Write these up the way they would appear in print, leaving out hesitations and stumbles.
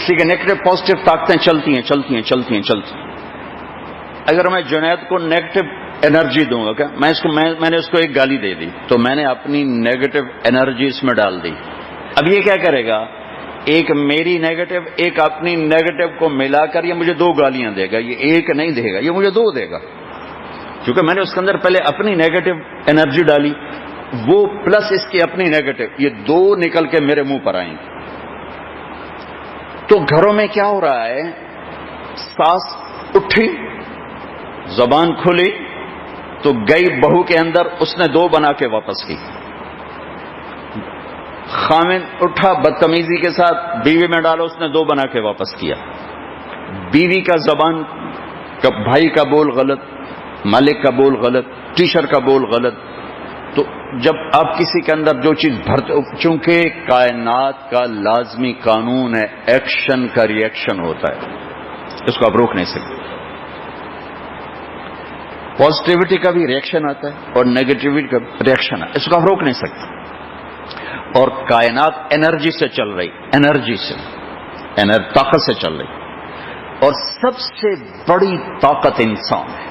اس لیے کہ negative positive طاقتیں چلتی ہیں. اگر میں جنید کو نیگیٹو انرجی دوں گا، میں نے اس کو ایک گالی دے دی تو میں نے اپنی نیگیٹو انرجی اس میں ڈال دی. اب یہ کیا کرے گا؟ ایک میری نیگیٹو ایک اپنی نیگیٹو کو ملا کر یہ مجھے 2 گالیاں دے گا. یہ ایک نہیں دے گا، یہ مجھے 2 دے گا، کیونکہ میں نے اس کے اندر پہلے اپنی نیگیٹو انرجی ڈالی، وہ پلس اس کی اپنی نیگیٹو، یہ 2 نکل کے میرے منہ پر آئیں. تو گھروں میں کیا ہو رہا ہے؟ ساس اٹھی، زبان کھلی تو گئی بہو کے اندر، اس نے 2 بنا کے واپس کی. خامن اٹھا بدتمیزی کے ساتھ بیوی میں ڈالا، اس نے 2 بنا کے واپس کیا. بیوی کا زبان کا، بھائی کا بول غلط، مالک کا بول غلط، ٹیچر کا بول غلط. تو جب آپ کسی کے اندر جو چیز بھرتے، چونکہ کائنات کا لازمی قانون ہے ایکشن کا ری ایکشن ہوتا ہے، اس کو آپ روک نہیں سکتے. پازیٹیوٹی کا بھی ری ایکشن آتا ہے اور نیگیٹیوٹی کا ری ایکشن ہے، اس کو آپ روک نہیں سکتے. اور کائنات انرجی سے چل رہی، انرجی سے، طاقت سے چل رہی. اور سب سے بڑی طاقت انسان ہے.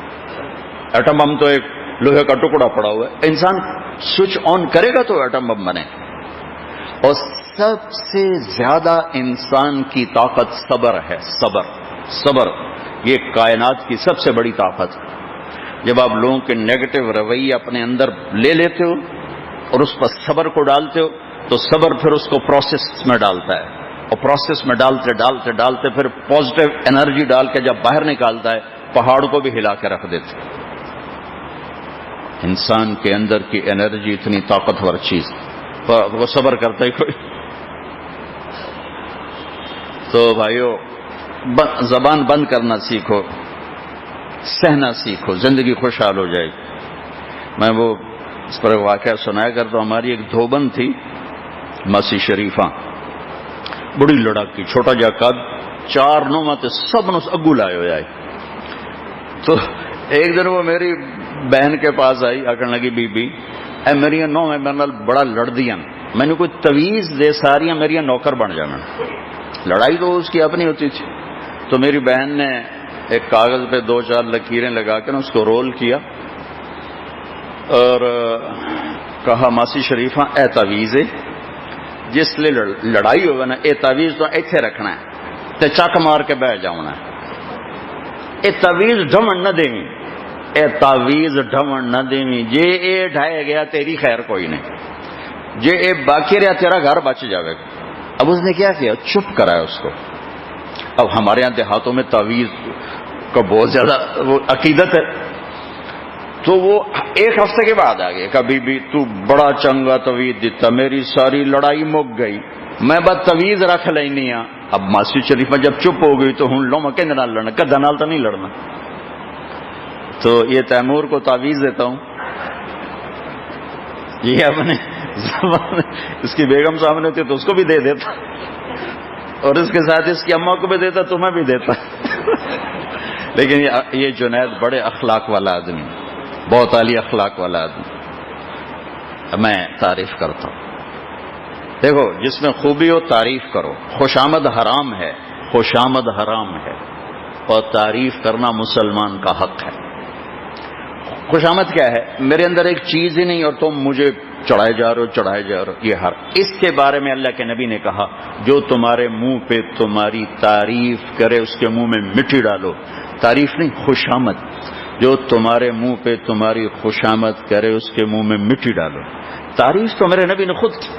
ایٹم بم تو ایک لوہے کا ٹکڑا پڑا ہوا ہے، انسان سوئچ آن کرے گا تو ایٹم بم بنے. اور سب سے زیادہ انسان کی طاقت صبر ہے. صبر یہ کائنات کی سب سے بڑی طاقت ہے. جب آپ لوگوں کے نیگیٹو رویے اپنے اندر لے لیتے ہو اور اس پر صبر کو ڈالتے ہو تو صبر پھر اس کو پروسیس میں ڈالتا ہے، اور پروسیس میں ڈالتے پھر پازیٹو انرجی ڈال کے جب باہر نکالتا ہے پہاڑ کو بھی ہلا کے رکھ دیتے. انسان کے اندر کی انرجی اتنی طاقتور چیز، وہ صبر کرتا ہی کوئی. تو بھائیو زبان بند کرنا سیکھو، سہنا سیکھو، زندگی خوشحال ہو جائے گی. میں وہ اس پر واقعہ سنایا کرتا ہوں. ہماری ایک دھوبن تھی ماسی شریفہ، بڑی لڑکی، چھوٹا جا قد، 4 نومت سب نو اگو لائے ہو جائے. تو ایک دن وہ میری بہن کے پاس آئی، آکن لگی بی بی اے میری نو میں میرے نال بڑا لڑ دیا، میں نے کوئی تویز دے ساریاں میری نوکر بن جانا. لڑائی تو اس کی اپنی ہوتی تھی. تو میری بہن نے ایک کاغذ پہ 2-4 لکیریں لگا کے اس کو رول کیا اور کہا ماسی شریفہ اے تعویذ ہے، جس لیے لڑائی ہوگا نا اے تعویذ تو ایتھے رکھنا ہے تے چک مار کے بہ جاؤنا ہے. اے تعویذ ڈھمن نہ دیویں، اے تعویذ ڈھمن نہ دیویں، جے اے ڈھائے گیا تیری خیر کوئی نہیں، جے اے باقی رہا تیرا گھر بچ جاوے گا. اب اس نے کیا کیا؟ چپ کرایا اس کو. اب ہمارے یہاں دیہاتوں میں تعویذ کا بہت زیادہ وہ عقیدت ہے. تو وہ 1 ہفتے کے بعد آ گئے، کبھی بھی تو بڑا چنگا تویز دیتا، میری ساری لڑائی مک گئی، میں بس تویز رکھ لینی ہاں. اب ماسی شریفہ جب چپ ہو گئی تو ہوں لو میں کہنے نال لڑنا، کدھا نال تو نہیں لڑنا. تو یہ تیمور کو تعویذ دیتا ہوں، یہ اپنے زبان اس کی بیگم سامنے تھی تو اس کو بھی دے دیتا، اور اس کے ساتھ اس کی اماں کو بھی دیتا، تمہیں بھی دیتا. لیکن یہ جنید بڑے اخلاق والا آدمی، بہت عالی اخلاق والا آدمی، میں تعریف کرتا ہوں. دیکھو جس میں خوبی ہو تعریف کرو. خوشامد حرام ہے، خوشامد حرام ہے، اور تعریف کرنا مسلمان کا حق ہے. خوشامد کیا ہے؟ میرے اندر ایک چیز ہی نہیں اور تم مجھے چڑھائے جا رہے ہو، یہ اس کے بارے میں اللہ کے نبی نے کہا جو تمہارے منہ پہ تمہاری تعریف کرے اس کے منہ میں مٹی ڈالو. تعریف نہیں، خوشامد. جو تمہارے منہ پہ تمہاری خوشامد کرے اس کے منہ میں مٹی ڈالو. تعریف تو میرے نبی نے خود کی.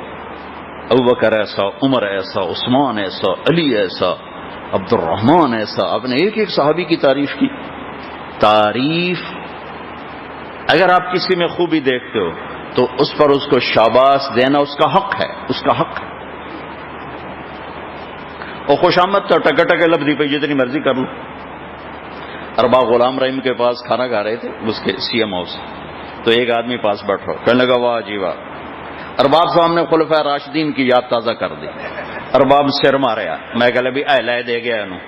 ابوبکر ایسا، عمر ایسا، عثمان ایسا، علی ایسا، عبد الرحمن ایسا، آپ نے ایک صحابی کی تعریف کی. تعریف اگر آپ کسی میں خوبی دیکھتے ہو تو اس پر اس کو شاباش دینا اس کا حق ہے، اس کا حق ہے. اور خوشامد تو ٹکا ٹکے لفظی پہ جتنی مرضی کر لو. ارباب غلام رحیم کے پاس کھانا کھا رہے تھے اس کے سی ایم ہاؤس، تو ایک آدمی پاس بیٹھا کہنے لگا واہ جی واہ. ارباب صاحب نے خلفائے راشدین کی یاد تازہ کر دی. ارباب سر ماریا، میں کہ بھی اے لائے دے گیا انہوں،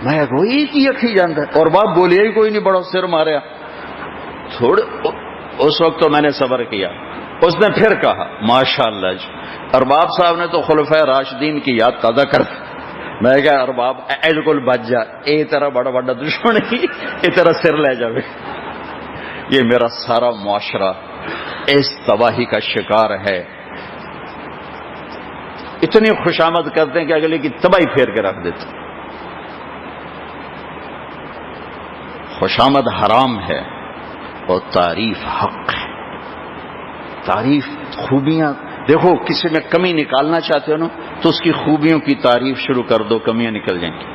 میں کوئی کی اکھی جانتا ہے. اور باپ بولیا ہی کوئی نہیں، بڑا سر ماریا. تھوڑے اس وقت تو میں نے صبر کیا. اس نے پھر کہا ماشاء اللہ جی، ارباب صاحب نے تو خلفائے راشدین کی یاد تازہ کر دی. میں کہا ارباب بالکل بچ جا، اے تیرا بڑا بڑا دشمن ہی اے تیرا سر لے جاوے. یہ میرا سارا معاشرہ اس تباہی کا شکار ہے. اتنی خوشامد کرتے ہیں کہ اگلے کی تباہی پھیر کے رکھ دیتے. خوشامد حرام ہے اور تعریف حق ہے. تعریف خوبیاں دیکھو، کسی میں کمی نکالنا چاہتے ہو نا تو اس کی خوبیوں کی تعریف شروع کر دو، کمیاں نکل جائیں گی.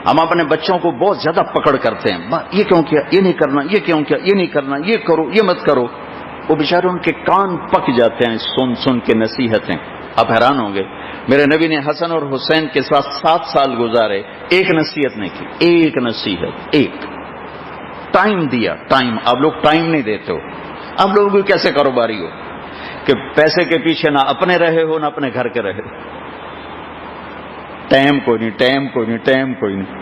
ہم اپنے بچوں کو بہت زیادہ پکڑ کرتے ہیں، یہ کیوں کیا، یہ نہیں کرنا، یہ کیوں کیا، یہ نہیں کرنا، یہ کرو، یہ مت کرو. وہ بیچارے ان کے کان پک جاتے ہیں سن سن کے نصیحتیں. آپ حیران ہوں گے، میرے نبی نے حسن اور حسین کے ساتھ 7 سال گزارے، ایک نصیحت نہیں کی، ایک نصیحت، ایک ٹائم دیا. ٹائم آپ لوگ ٹائم نہیں دیتے ہو. آپ لوگوں کو کیسے کاروباری ہو کہ پیسے کے پیچھے نہ اپنے رہے ہو نہ اپنے گھر کے رہے. ٹائم کوئی نہیں، ٹائم کوئی نہیں، ٹائم کوئی نہیں.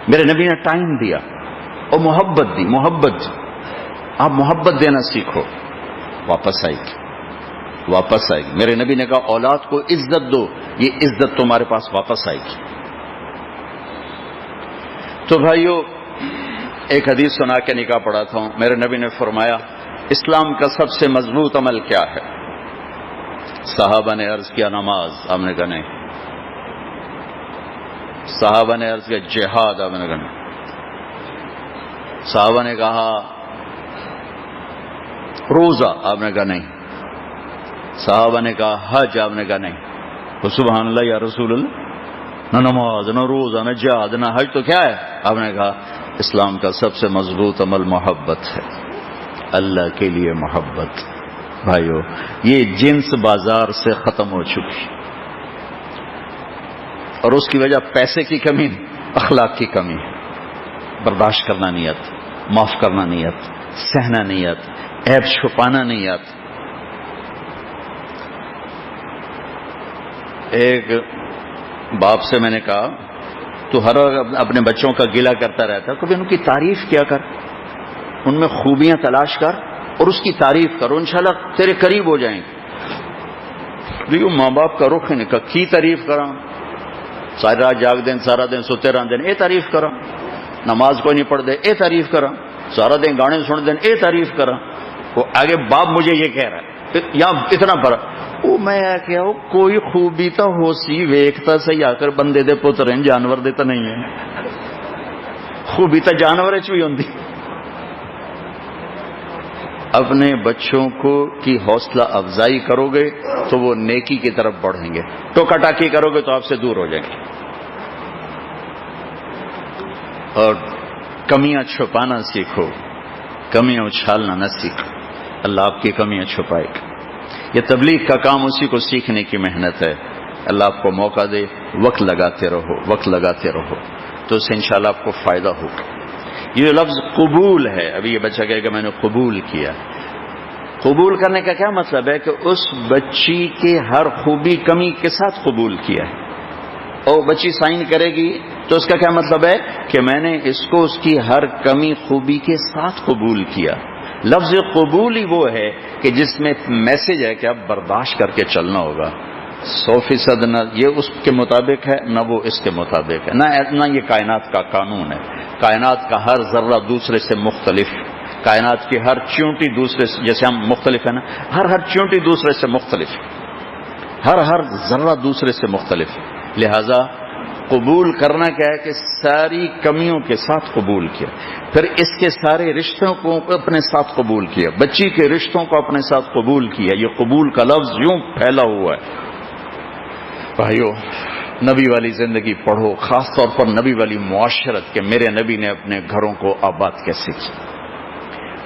میرے نبی نے ٹائم دیا اور محبت دی. محبت آپ محبت دینا سیکھو، واپس آئے گی، واپس آئے گی. میرے نبی نے کہا اولاد کو عزت دو، یہ عزت تمہارے پاس واپس آئے گی. تو بھائیو، ایک حدیث سنا کے نکاح پڑھاتا ہوں. میرے نبی نے فرمایا اسلام کا سب سے مضبوط عمل کیا ہے؟ صحابہ نے عرض کیا نماز. آپ نے کہا نہیں. صحابہ نے عرض کیا جہاد. آپ نے کہا نہیں. صحابہ نے کہا روزہ. آپ نے کہا نہیں. صحابہ نے کہا حج. آپ نے کہا نہیں. تو سبحان اللہ یا رسول اللہ، نہ نماز نہ روزہ نہ جہاد نہ حج تو کیا ہے؟ آپ نے کہا اسلام کا سب سے مضبوط عمل محبت ہے، اللہ کے لیے محبت. بھائیو، یہ جنس بازار سے ختم ہو چکی اور اس کی وجہ پیسے کی کمی، اخلاق کی کمی. برداشت کرنا نہیں آتا، معاف کرنا نہیں آتا، سہنا نہیں آتا، عیب چھپانا نہیں آتا. ایک باپ سے میں نے کہا تو ہر وقت اپنے بچوں کا گلہ کرتا رہتا، کبھی ان کی تعریف کیا کر، ان میں خوبیاں تلاش کر اور اس کی تعریف کرو، انشاءاللہ تیرے قریب ہو جائیں گے. دیکھو ماں باپ کا رخ نہیں کی تعریف کرا، ساری رات جاگ دیں، سارا دن سوتے رہ دیں، اے تعریف کرا. نماز کوئی نہیں پڑھ دے، اے تعریف کرا. سارا دن گانے سن دیں، اے تعریف کرا. وہ آگے باپ مجھے یہ کہہ رہا ہے یہاں اتنا فرق. وہ میں کیا ہوں، کوئی خوبی تو ہو سی ویکھتا صحیح آ کر بندے دے پتر ہیں، جانور دے تو نہیں ہے. خوبی تو جانور چ بھی ہوندی. اپنے بچوں کو کی حوصلہ افزائی کرو گے تو وہ نیکی کی طرف بڑھیں گے. ٹوکا ٹاکی کرو گے تو آپ سے دور ہو جائیں گے. اور کمیاں چھپانا سیکھو، کمیاں اچھالنا نہ سیکھو. اللہ آپ کی کمیاں چھپائے گا. یہ تبلیغ کا کام اسی کو سیکھنے کی محنت ہے. اللہ آپ کو موقع دے، وقت لگاتے رہو، وقت لگاتے رہو تو اس سے انشاءاللہ آپ کو فائدہ ہوگا. یہ لفظ قبول ہے. ابھی یہ بچہ کہے کہ میں نے قبول کیا. قبول کرنے کا کیا مطلب ہے؟ کہ اس بچی کے ہر خوبی کمی کے ساتھ قبول کیا ہے. اور بچی سائن کرے گی تو اس کا کیا مطلب ہے؟ کہ میں نے اس کو اس کی ہر کمی خوبی کے ساتھ قبول کیا. لفظ قبول ہی وہ ہے کہ جس میں میسج ہے کہ اب برداشت کر کے چلنا ہوگا. 100% نہ یہ اس کے مطابق ہے نہ وہ اس کے مطابق ہے، نہ یہ کائنات کا قانون ہے. کائنات کا ہر ذرہ دوسرے سے مختلف، کائنات کی ہر چیونٹی دوسرے سے، جیسے ہم مختلف ہیں نا، ہر چیونٹی دوسرے سے مختلف، ہر ذرہ دوسرے سے مختلف. لہذا قبول کرنا کیا ہے کہ ساری کمیوں کے ساتھ قبول کیا، پھر اس کے سارے رشتوں کو اپنے ساتھ قبول کیا، بچی کے رشتوں کو اپنے ساتھ قبول کیا. یہ قبول کا لفظ یوں پھیلا ہوا ہے. بھائیو، نبی والی زندگی پڑھو، خاص طور پر نبی والی معاشرت کے. میرے نبی نے اپنے گھروں کو آباد کیسے کیا.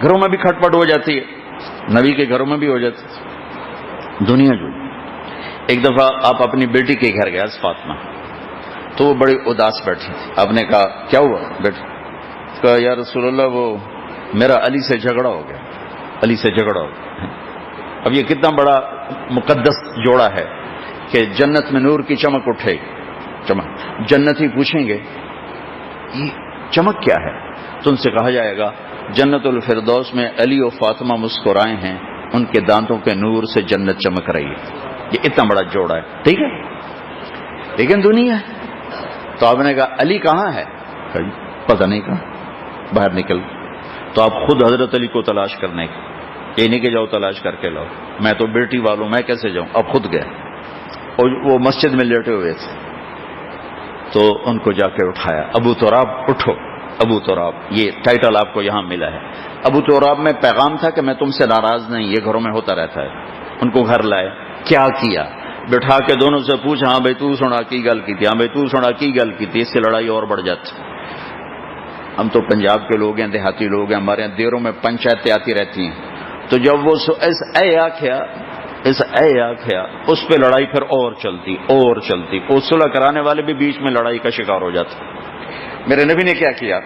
گھروں میں بھی کھٹ پٹ ہو جاتی ہے، نبی کے گھروں میں بھی ہو جاتی ہے. دنیا جو ایک دفعہ آپ اپنی بیٹی کے گھر گئے فاطمہ، تو وہ بڑی اداس بیٹھی تھی. آپ نے کہا کیا ہوا بیٹی؟ کہا یا رسول اللہ وہ میرا علی سے جھگڑا ہو گیا، علی سے جھگڑا ہو گیا. اب یہ کتنا بڑا مقدس جوڑا ہے کہ جنت میں نور کی چمک اٹھے گی. چمک جنتی پوچھیں گے یہ چمک کیا ہے؟ تو ان سے کہا جائے گا جنت الفردوس میں علی و فاطمہ مسکرائے ہیں، ان کے دانتوں کے نور سے جنت چمک رہی ہے. یہ اتنا بڑا جوڑا ہے. ٹھیک ہے، لیکن دنیا ہے. تو آپ نے کہا علی کہاں ہے؟ پتہ نہیں کہاں، باہر نکل. تو آپ خود حضرت علی کو تلاش کرنے کی، یہ نہیں کہ جاؤ تلاش کر کے لاؤ، میں تو بیٹی والوں میں کیسے جاؤں. اب خود گئے اور وہ مسجد میں لیٹے ہوئے تھے تو ان کو جا کے اٹھایا. ابو تراب اٹھو. ابو تراب یہ ٹائٹل آپ کو یہاں ملا ہے. ابو تراب میں پیغام تھا کہ میں تم سے ناراض نہیں، یہ گھروں میں ہوتا رہتا ہے. ان کو گھر لائے. کیا کیا؟ بٹھا کے دونوں سے پوچھا، ہاں بھائی تو سنا کی گل کی تھی، ہاں بھائی تو سنا کی گل کی تھی. اس سے لڑائی اور بڑھ جاتی. ہم تو پنجاب کے لوگ ہیں، دیہاتی لوگ ہیں، ہمارے یہاں دیروں میں پنچایتیں آتی رہتی ہیں. تو جب وہ آخیا اس پہ لڑائی پھر اور چلتی. وہ صلح کرانے والے بھی بیچ میں لڑائی کا شکار ہو جاتے. میرے نبی نے کیا کیا؟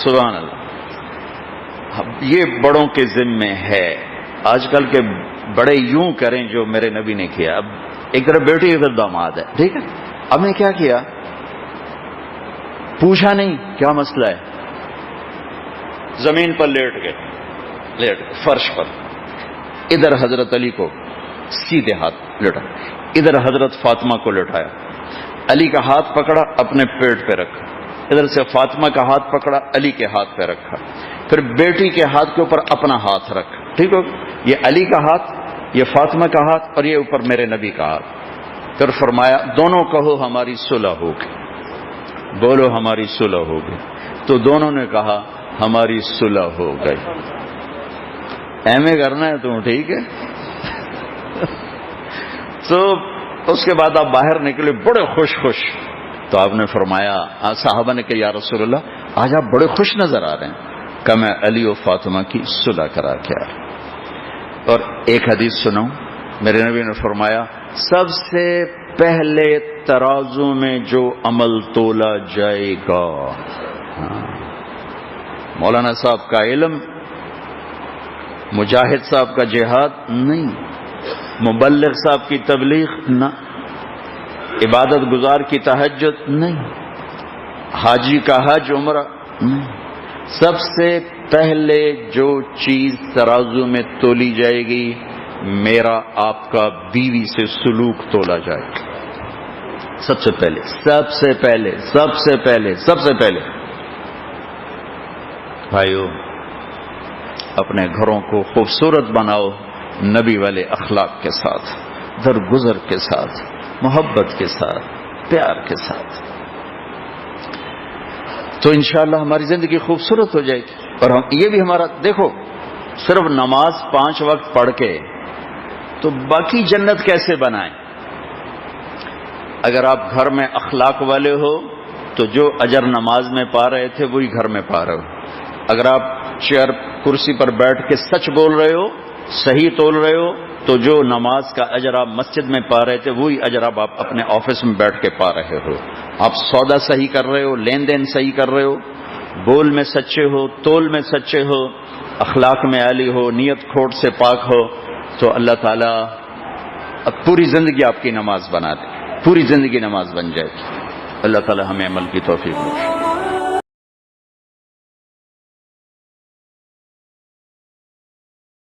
سبحان اللہ. یہ بڑوں کے ذمے ہے. آج کل کے بڑے یوں کریں جو میرے نبی نے کیا. اب ایک طرف بیٹی ادھر داماد ہے، ٹھیک ہے. اب نے کیا کیا؟ پوچھا نہیں کیا مسئلہ ہے، زمین پر لیٹ گئے فرش پر. ادھر حضرت علی کو سیدھے ہاتھ لٹا، ادھر حضرت فاطمہ کو لٹایا. علی کا ہاتھ پکڑا، اپنے پیٹ پہ رکھا. ادھر سے فاطمہ کا ہاتھ پکڑا، علی کے ہاتھ پہ رکھا. پھر بیٹی کے ہاتھ کے اوپر اپنا ہاتھ رکھا. ٹھیک ہو، یہ علی کا ہاتھ، یہ فاطمہ کا ہاتھ، اور یہ اوپر میرے نبی کا ہاتھ. پھر فرمایا دونوں کہو ہماری صلح ہوگی. بولو ہماری صلح ہوگی. تو دونوں نے کہا ہماری صلح ہو گئی. ایمے کرنا ہے تم، ٹھیک ہے. تو اس کے بعد آپ باہر نکلے بڑے خوش. تو آپ نے فرمایا، صحابہ نے کہا یا رسول اللہ آج آپ بڑے خوش نظر آ رہے ہیں. کہ میں علی و فاطمہ کی صلح کرا کے آیا. اور ایک حدیث سناؤں. میرے نبی نے فرمایا سب سے پہلے ترازو میں جو عمل تولا جائے گا، مولانا صاحب کا علم، مجاہد صاحب کا جہاد نہیں، مبلغ صاحب کی تبلیغ نہ، عبادت گزار کی تہجد نہیں، حاجی کا حج عمرہ نہیں. سب سے پہلے جو چیز ترازو میں تولی جائے گی، میرا آپ کا بیوی سے سلوک تولا جائے گا. سب سے پہلے بھائیو اپنے گھروں کو خوبصورت بناؤ نبی والے اخلاق کے ساتھ، درگزر کے ساتھ، محبت کے ساتھ، پیار کے ساتھ. تو انشاءاللہ ہماری زندگی خوبصورت ہو جائے گی. اور ہم یہ بھی ہمارا دیکھو، صرف نماز 5 وقت پڑھ کے تو باقی جنت کیسے بنائیں؟ اگر آپ گھر میں اخلاق والے ہو تو جو اجر نماز میں پا رہے تھے وہی گھر میں پا رہے ہو. اگر آپ چیئر کرسی پر بیٹھ کے سچ بول رہے ہو، صحیح تول رہے ہو، تو جو نماز کا اجر آپ مسجد میں پا رہے تھے وہی اجر آپ اپنے آفس میں بیٹھ کے پا رہے ہو. آپ سودا صحیح کر رہے ہو، لین دین صحیح کر رہے ہو، بول میں سچے ہو، تول میں سچے ہو، اخلاق میں عالی ہو، نیت کھوٹ سے پاک ہو، تو اللہ تعالیٰ پوری زندگی آپ کی نماز بنا دے، پوری زندگی نماز بن جائے گی. اللہ تعالیٰ ہمیں عمل کی توفیق دے.